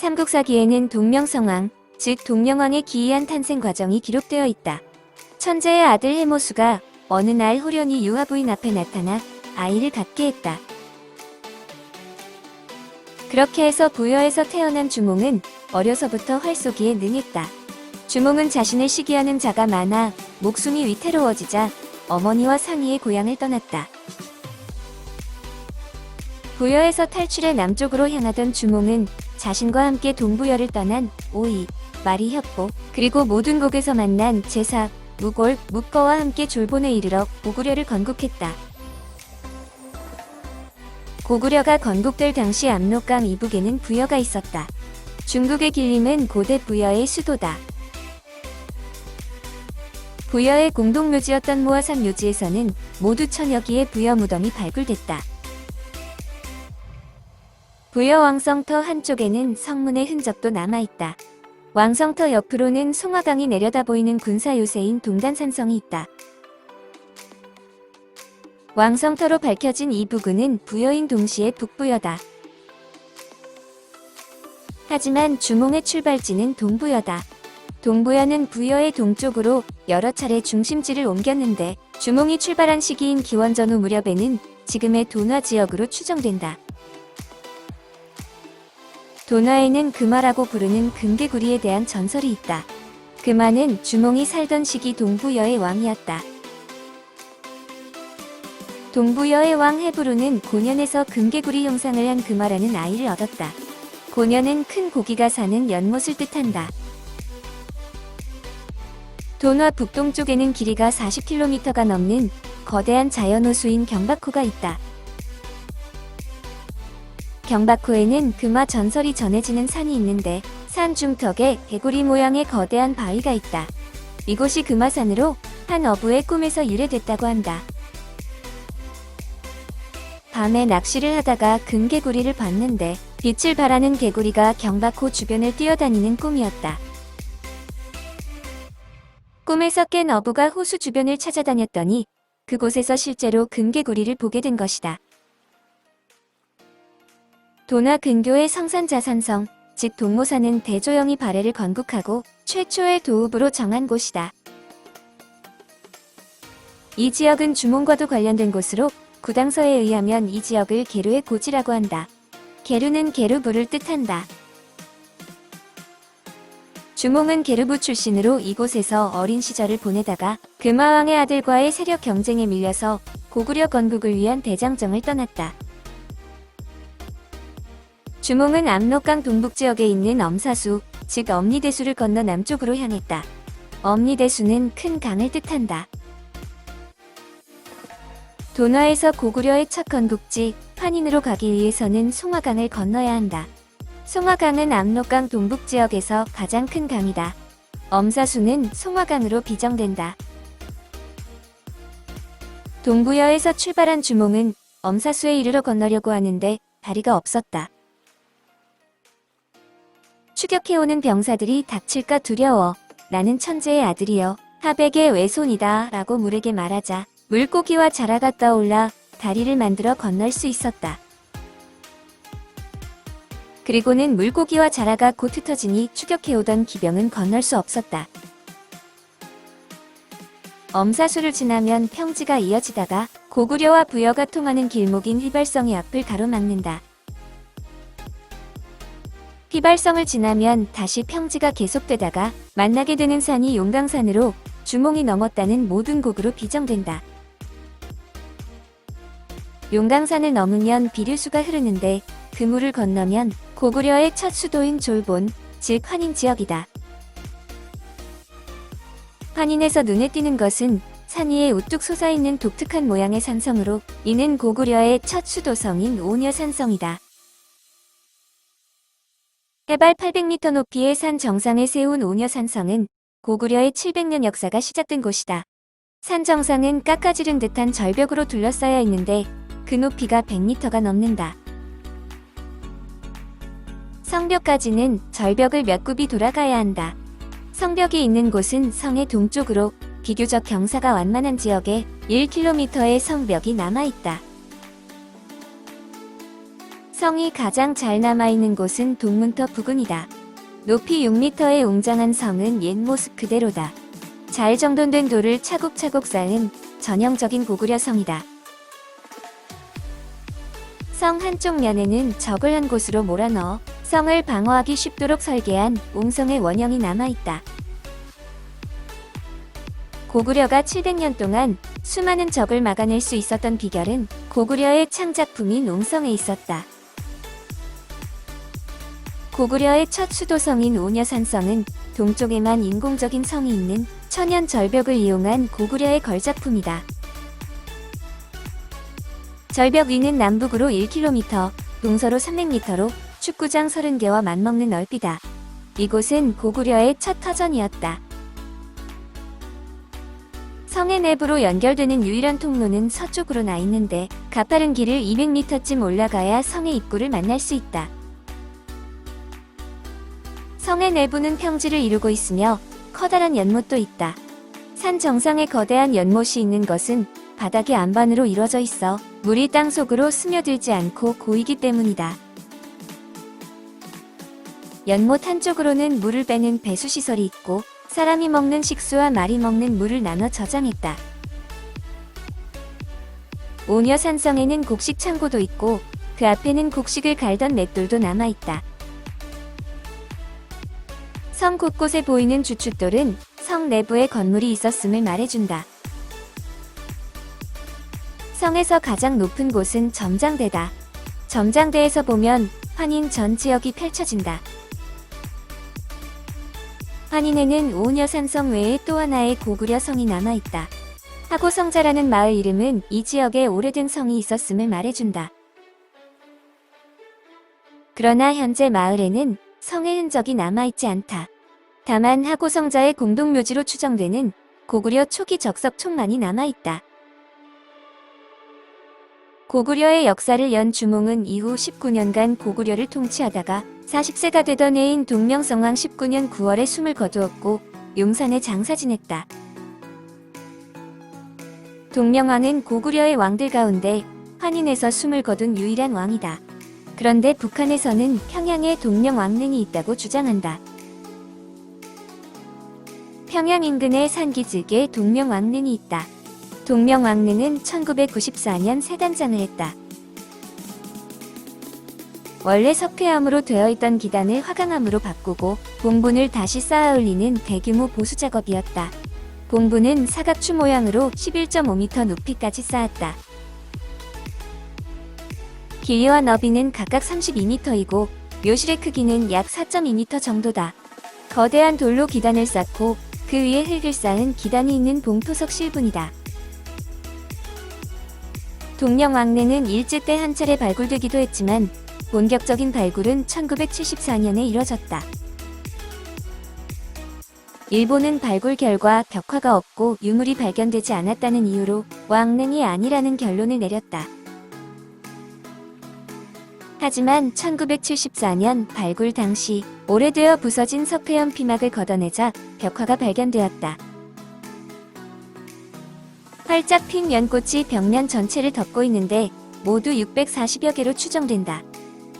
삼국사기에는 동명성왕, 즉 동명왕의 기이한 탄생 과정이 기록되어 있다. 천재의 아들 해모수가 어느 날 호련히 유아부인 앞에 나타나 아이를 갖게 했다. 그렇게 해서 부여에서 태어난 주몽은 어려서부터 활쏘기에 능했다. 주몽은 자신을 시기하는 자가 많아 목숨이 위태로워지자 어머니와 상의의 고향을 떠났다. 부여에서 탈출해 남쪽으로 향하던 주몽은 자신과 함께 동부여를 떠난 오이, 마리 협보, 그리고 모든 곡에서 만난 제사, 무골, 묵거와 함께 졸본에 이르러 고구려를 건국했다. 고구려가 건국될 당시 압록강 이북에는 부여가 있었다. 중국의 길림은 고대 부여의 수도다. 부여의 공동묘지였던 모아산 묘지에서는 모두 1000여 기의 부여 무덤이 발굴됐다. 부여 왕성터 한쪽에는 성문의 흔적도 남아있다. 왕성터 옆으로는 송화강이 내려다 보이는 군사 요새인 동단산성이 있다. 왕성터로 밝혀진 이 부근은 부여인 동시에 북부여다. 하지만 주몽의 출발지는 동부여다. 동부여는 부여의 동쪽으로 여러 차례 중심지를 옮겼는데 주몽이 출발한 시기인 기원전후 무렵에는 지금의 돈화 지역으로 추정된다. 돈화에는 금화라고 부르는 금개구리에 대한 전설이 있다. 금화는 주몽이 살던 시기 동부여의 왕이었다. 동부여의 왕 해부루는 고년에서 금개구리 형상을 한 금화라는 아이를 얻었다. 고년은 큰 고기가 사는 연못을 뜻한다. 돈화 북동쪽에는 길이가 40km가 넘는 거대한 자연호수인 경박호가 있다. 경박호에는 금화 전설이 전해지는 산이 있는데 산 중턱에 개구리 모양의 거대한 바위가 있다. 이곳이 금화산으로 한 어부의 꿈에서 유래됐다고 한다. 밤에 낚시를 하다가 금개구리를 봤는데 빛을 발하는 개구리가 경박호 주변을 뛰어다니는 꿈이었다. 꿈에서 깬 어부가 호수 주변을 찾아다녔더니 그곳에서 실제로 금개구리를 보게 된 것이다. 돈화 근교의 성산자산성, 즉 동모산은 대조영이 발해를 건국하고 최초의 도읍으로 정한 곳이다. 이 지역은 주몽과도 관련된 곳으로 구당서에 의하면 이 지역을 계루의 고지라고 한다. 계루는 계루부를 뜻한다. 주몽은 계루부 출신으로 이곳에서 어린 시절을 보내다가 금화왕의 아들과의 세력 경쟁에 밀려서 고구려 건국을 위한 대장정을 떠났다. 주몽은 압록강 동북지역에 있는 엄사수, 즉 엄니대수를 건너 남쪽으로 향했다. 엄니대수는 큰 강을 뜻한다. 돈화에서 고구려의 첫 건국지 환인으로 가기 위해서는 송화강을 건너야 한다. 송화강은 압록강 동북지역에서 가장 큰 강이다. 엄사수는 송화강으로 비정된다. 동부여에서 출발한 주몽은 엄사수에 이르러 건너려고 하는데 다리가 없었다. 추격해오는 병사들이 닥칠까 두려워 나는 천재의 아들이여 하백의 외손이다 라고 물에게 말하자 물고기와 자라가 떠올라 다리를 만들어 건널 수 있었다. 그리고는 물고기와 자라가 곧 흩어지니 추격해오던 기병은 건널 수 없었다. 엄사수를 지나면 평지가 이어지다가 고구려와 부여가 통하는 길목인 휘발성의 앞을 가로막는다. 휘발성을 지나면 다시 평지가 계속되다가 만나게 되는 산이 용강산으로 주몽이 넘었다는 모든 곡으로 비정된다. 용강산을 넘으면 비류수가 흐르는데 그 물을 건너면 고구려의 첫 수도인 졸본, 즉 환인 지역이다. 환인에서 눈에 띄는 것은 산 위에 우뚝 솟아있는 독특한 모양의 산성으로 이는 고구려의 첫 수도성인 오녀산성이다. 해발 800m 높이의 산 정상에 세운 오녀산성은 고구려의 700년 역사가 시작된 곳이다. 산 정상은 깎아지른 듯한 절벽으로 둘러싸여 있는데 그 높이가 100m가 넘는다. 성벽까지는 절벽을 몇 굽이 돌아가야 한다. 성벽이 있는 곳은 성의 동쪽으로 비교적 경사가 완만한 지역에 1km의 성벽이 남아있다. 성이 가장 잘 남아있는 곳은 동문터 부근이다. 높이 6m의 웅장한 성은 옛 모습 그대로다. 잘 정돈된 돌을 차곡차곡 쌓은 전형적인 고구려 성이다. 성 한쪽 면에는 적을 한 곳으로 몰아넣어 성을 방어하기 쉽도록 설계한 옹성의 원형이 남아있다. 고구려가 700년 동안 수많은 적을 막아낼 수 있었던 비결은 고구려의 창작품인 옹성에 있었다. 고구려의 첫 수도성인 오녀산성은 동쪽에만 인공적인 성이 있는 천연 절벽을 이용한 고구려의 걸작품이다. 절벽 위는 남북으로 1km, 동서로 300m로 축구장 30개와 맞먹는 넓이다. 이곳은 고구려의 첫 터전이었다. 성의 내부로 연결되는 유일한 통로는 서쪽으로 나 있는데 가파른 길을 200m쯤 올라가야 성의 입구를 만날 수 있다. 성의 내부는 평지를 이루고 있으며 커다란 연못도 있다. 산 정상에 거대한 연못이 있는 것은 바닥이 안반으로 이루어져 있어 물이 땅속으로 스며들지 않고 고이기 때문이다. 연못 한쪽으로는 물을 빼는 배수시설이 있고 사람이 먹는 식수와 말이 먹는 물을 나눠 저장했다. 오녀산성에는 곡식 창고도 있고 그 앞에는 곡식을 갈던 맷돌도 남아있다. 성 곳곳에 보이는 주춧돌은 성 내부에 건물이 있었음을 말해준다. 성에서 가장 높은 곳은 점장대다. 점장대에서 보면 환인 전 지역이 펼쳐진다. 환인에는 오녀산성 외에 또 하나의 고구려 성이 남아있다. 하고성자라는 마을 이름은 이 지역에 오래된 성이 있었음을 말해준다. 그러나 현재 마을에는 성의 흔적이 남아있지 않다. 다만 하고성자의 공동묘지로 추정되는 고구려 초기 적석 촉만이 남아있다. 고구려의 역사를 연 주몽은 이후 19년간 고구려를 통치하다가 40세가 되던 해인 동명성왕 19년 9월에 숨을 거두었고 용산에 장사 지냈다. 동명왕은 고구려의 왕들 가운데 환인에서 숨을 거둔 유일한 왕이다. 그런데 북한에서는 평양에 동명왕릉이 있다고 주장한다. 평양 인근에 산기슭에 동명왕릉이 있다. 동명왕릉은 1994년 새 단장을 했다. 원래 석회암으로 되어 있던 기단을 화강암으로 바꾸고 봉분을 다시 쌓아 올리는 대규모 보수 작업이었다. 봉분은 사각추 모양으로 11.5m 높이까지 쌓았다. 길이와 너비는 각각 32m이고 묘실의 크기는 약 4.2m 정도다. 거대한 돌로 기단을 쌓고 그 위에 흙을 쌓은 기단이 있는 봉토석 실분이다. 동명왕릉은 일제 때 한 차례 발굴되기도 했지만 본격적인 발굴은 1974년에 이뤄졌다. 일본은 발굴 결과 벽화가 없고 유물이 발견되지 않았다는 이유로 왕릉이 아니라는 결론을 내렸다. 하지만 1974년 발굴 당시 오래되어 부서진 석회암 피막을 걷어내자 벽화가 발견되었다. 활짝 핀 연꽃이 벽면 전체를 덮고 있는데 모두 640여 개로 추정된다.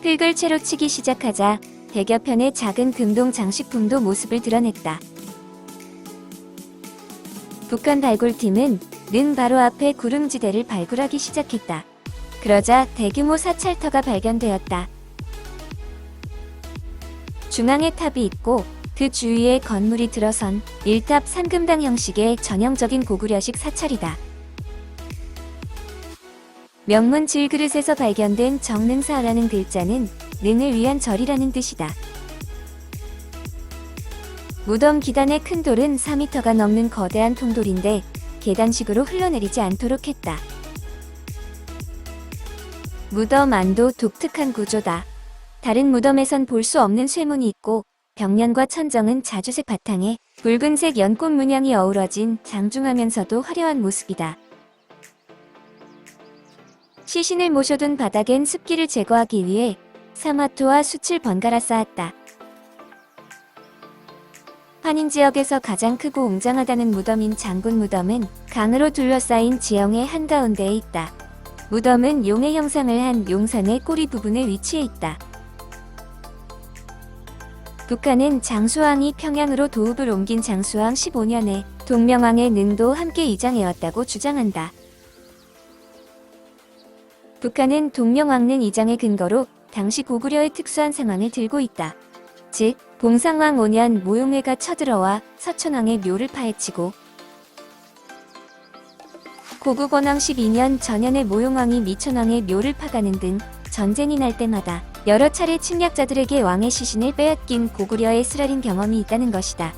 흙을 채로 치기 시작하자 100여 편의 작은 금동 장식품도 모습을 드러냈다. 북한 발굴팀은 는 바로 앞에 구릉지대를 발굴하기 시작했다. 그러자 대규모 사찰터가 발견되었다. 중앙에 탑이 있고 그 주위에 건물이 들어선 1탑 3금당 형식의 전형적인 고구려식 사찰이다. 명문 질그릇에서 발견된 정능사라는 글자는 능을 위한 절이라는 뜻이다. 무덤 기단의 큰 돌은 4m가 넘는 거대한 통돌인데 계단식으로 흘러내리지 않도록 했다. 무덤 안도 독특한 구조다. 다른 무덤에선 볼 수 없는 쇠문이 있고 벽면과 천정은 자주색 바탕에 붉은색 연꽃 문양이 어우러진 장중하면서도 화려한 모습이다. 시신을 모셔둔 바닥엔 습기를 제거하기 위해 사마토와 숯을 번갈아 쌓았다. 환인 지역에서 가장 크고 웅장하다는 무덤인 장군 무덤은 강으로 둘러싸인 지형의 한가운데에 있다. 무덤은 용의 형상을 한 용산의 꼬리 부분에 위치해 있다. 북한은 장수왕이 평양으로 도읍을 옮긴 장수왕 15년에 동명왕의 능도 함께 이장해왔다고 주장한다. 북한은 동명왕릉 이장의 근거로 당시 고구려의 특수한 상황을 들고 있다. 즉, 봉상왕 5년 모용회가 쳐들어와 서천왕의 묘를 파헤치고 고국원왕 12년 전현의 모용왕이 미천왕의 묘를 파가는 등 전쟁이 날 때마다 여러 차례 침략자들에게 왕의 시신을 빼앗긴 고구려의 쓰라린 경험이 있다는 것이다.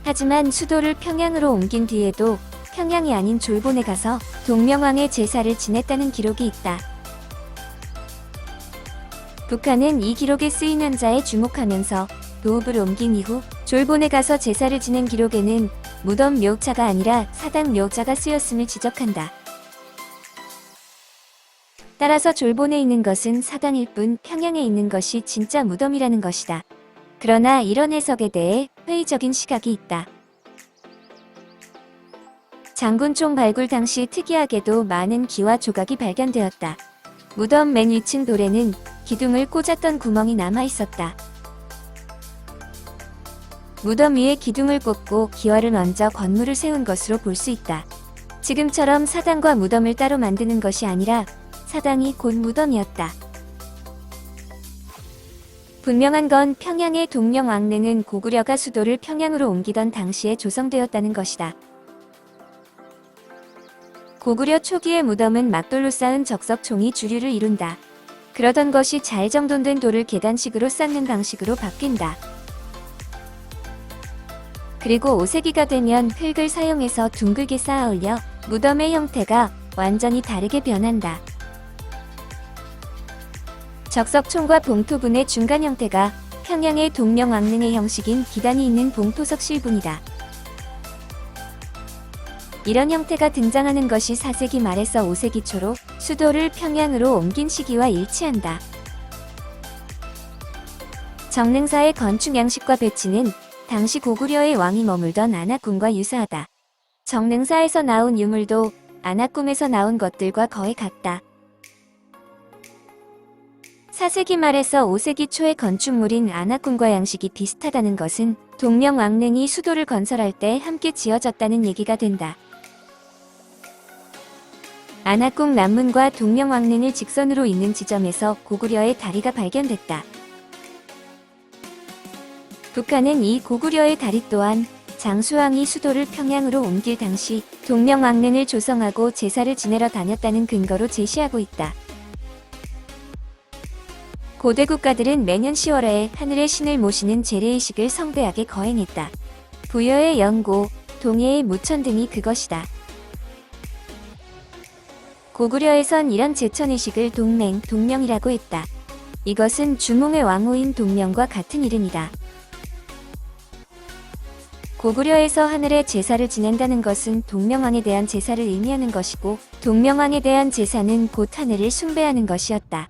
하지만 수도를 평양으로 옮긴 뒤에도 평양이 아닌 졸본에 가서 동명왕의 제사를 지냈다는 기록이 있다. 북한은 이 기록에 쓰인 한자에 주목하면서 도읍을 옮긴 이후 졸본에 가서 제사를 지낸 기록에는 무덤 묘자가 아니라 사당 묘자가 쓰였음을 지적한다. 따라서 졸본에 있는 것은 사당일 뿐 평양에 있는 것이 진짜 무덤이라는 것이다. 그러나 이런 해석에 대해 회의적인 시각이 있다. 장군총 발굴 당시 특이하게도 많은 기와 조각이 발견되었다. 무덤 맨 위층 돌에는 기둥을 꽂았던 구멍이 남아있었다. 무덤 위에 기둥을 꽂고 기와를 얹어 건물을 세운 것으로 볼 수 있다. 지금처럼 사당과 무덤을 따로 만드는 것이 아니라 사당이 곧 무덤이었다. 분명한 건 평양의 동명왕릉은 고구려가 수도를 평양으로 옮기던 당시에 조성되었다는 것이다. 고구려 초기의 무덤은 막돌로 쌓은 적석총이 주류를 이룬다. 그러던 것이 잘 정돈된 돌을 계단식으로 쌓는 방식으로 바뀐다. 그리고 5세기가 되면 흙을 사용해서 둥글게 쌓아 올려 무덤의 형태가 완전히 다르게 변한다. 적석총과 봉토분의 중간 형태가 평양의 동명왕릉의 형식인 기단이 있는 봉토석 실분이다. 이런 형태가 등장하는 것이 4세기 말에서 5세기 초로 수도를 평양으로 옮긴 시기와 일치한다. 정릉사의 건축 양식과 배치는 당시 고구려의 왕이 머물던 안악궁과 유사하다. 정릉사에서 나온 유물도 안악궁에서 나온 것들과 거의 같다. 4세기 말에서 5세기 초의 건축물인 안악궁과 양식이 비슷하다는 것은 동명왕릉이 수도를 건설할 때 함께 지어졌다는 얘기가 된다. 안악궁 남문과 동명왕릉을 직선으로 잇는 지점에서 고구려의 다리가 발견됐다. 북한은 이 고구려의 다리 또한 장수왕이 수도를 평양으로 옮길 당시 동명왕릉을 조성하고 제사를 지내러 다녔다는 근거로 제시하고 있다. 고대 국가들은 매년 10월에 하늘의 신을 모시는 제례의식을 성대하게 거행했다. 부여의 영고, 동해의 무천 등이 그것이다. 고구려에선 이런 제천의식을 동맹, 동명이라고 했다. 이것은 주몽의 왕후인 동명과 같은 이름이다. 고구려에서 하늘의 제사를 지낸다는 것은 동명왕에 대한 제사를 의미하는 것이고, 동명왕에 대한 제사는 곧 하늘을 숭배하는 것이었다.